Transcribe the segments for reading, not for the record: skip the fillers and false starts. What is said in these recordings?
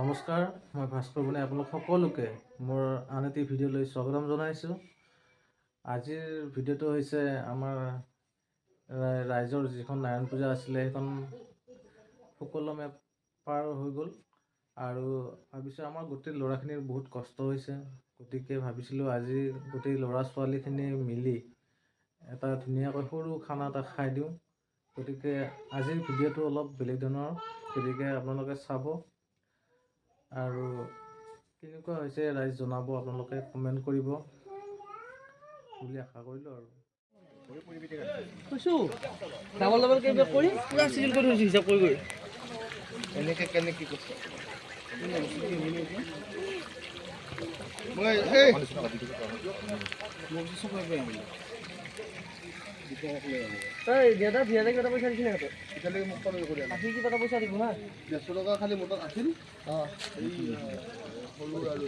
নমস্কাৰ, মই ভাস্কৰ বনে আপোনালোক সকলোকে মোৰ আন এটি ভিডিঅ'লৈ স্বাগতম জনাইছোঁ। আজিৰ ভিডিঅ'টো হৈছে আমাৰ ৰাইজৰ যিখন নাৰায়ণ পূজা আছিলে সেইখন সুকলমে পাৰ হৈ গ'ল আৰু ভাবিছোঁ আমাৰ গোটেই ল'ৰাখিনিৰ বহুত কষ্ট হৈছে। গতিকে ভাবিছিলোঁ আজি গোটেই ল'ৰা ছোৱালীখিনি মিলি এটা ধুনীয়াকৈ সৰু খানা এটা খাই দিওঁ। গতিকে আজিৰ ভিডিঅ'টো অলপ বেলেগ ধৰণৰ, গতিকে আপোনালোকে চাব আৰু কেনেকুৱা হৈছে ৰাইজ জনাব, আপোনালোকে কমেণ্ট কৰিব বুলি আশা কৰিলোঁ। আৰু ডাবল ডাবল কেইবাৰ কৰি পুৰা চিজিল কৰি থৈছোঁ হিচাপ কৰি এনেকৈ কেনেকৈ কৈছে দেউতা বিয়ালে কিবা পইচা দিছিলে সিহঁতে এতিয়ালৈকে মোক কল কৰি বাকী কিবা এটা পইচা দিব হা 150 টকা খালি মোৰ তাত আছিল। সৰু আৰু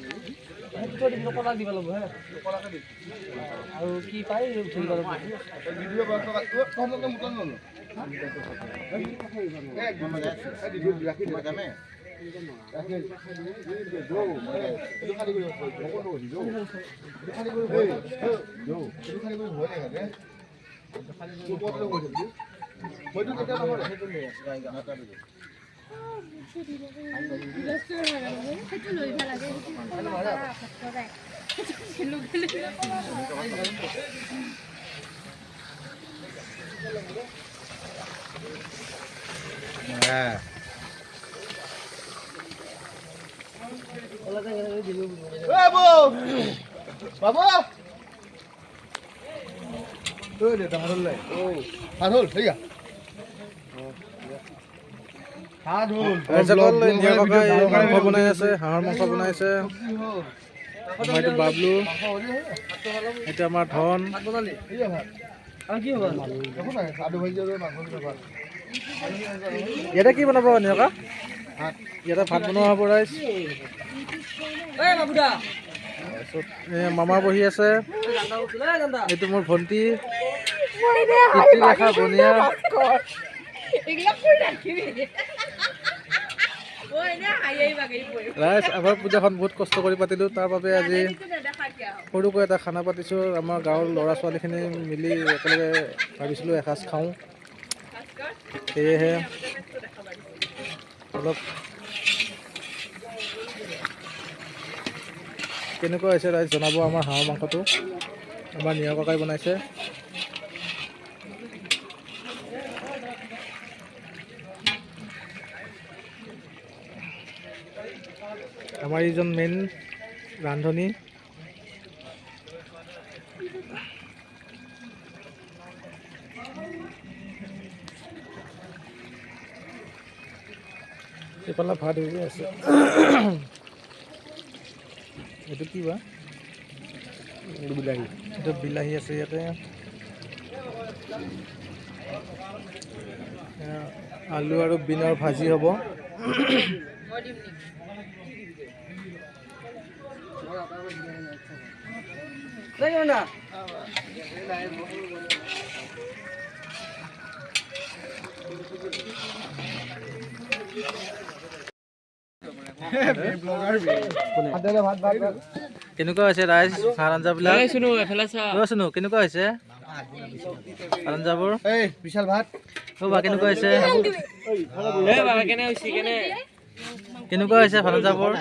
কলাক দিব লাগিব হা আৰু কি পায় ভিডিঅ' ৰাখি যামে বাবা দেউতা হাত হ'ল সেয়া মাংস বনাই আছে, হাঁহৰ মাংস বনাইছে। এইটো বাবলু, এইটো আমাৰ ধন। ইয়াতে কি বনাব নিয়কা? ইয়াতে ভাত বনোৱা হ'ব ৰাইজ। মামা বহি আছে। এইটো মোৰ ভণ্টি ৰেখা বনিয়া। ৰাইজ আমাৰ পূজাখন বহুত কষ্ট কৰি পাতিলোঁ, তাৰ বাবে আজি সৰুকৈ এটা খানা পাতিছোঁ। আমাৰ গাঁৱৰ ল'ৰা ছোৱালীখিনি মিলি একেলগে ভাবিছিলোঁ এসাঁজ খাওঁ, সেয়েহে অলপ কেনেকুৱা হৈছে ৰাইজ জনাব। আমাৰ হাঁহৰ মাংসটো আমাৰ নিয়া ককাই বনাইছে। আমাৰ এইজন মেইন ৰান্ধনী। এইফালে ভাত হৈ আছে। এইটো কি বা? বিলাহী। এইটো বিলাহী আছে ইয়াতে। আলু আৰু বিনৰ ভাজি হ'ব। কেনেকুৱা হৈছে ৰাইজ ভাত আঞ্জাবিলাক? কেনেকুৱা হৈছে আঞ্জাবোৰ? বিশাল ভাত কেনেকুৱা হৈছে? কেনেকুৱা হৈছে ভাত আঞ্জাবোৰ?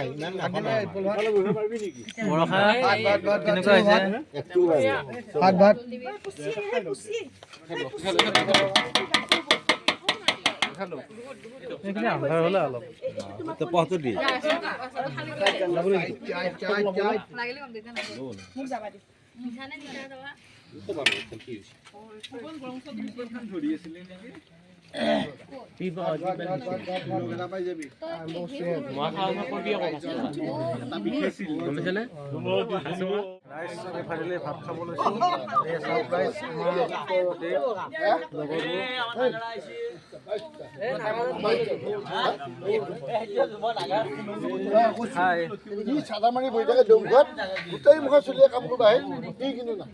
বৰষা কেনেকুৱা হৈছে? ভাত ভাত এইখিনি আন্ধাৰ হ'লে অলপ পথটো দিয়ে ফাটিলে ভাত খাব লৈছোঁ। চাদা মাৰি বহি থাকে ডোমঘৰত গোটেই মুখত চলিয়ে কাম কৰিব আহে, কি কিন্তু না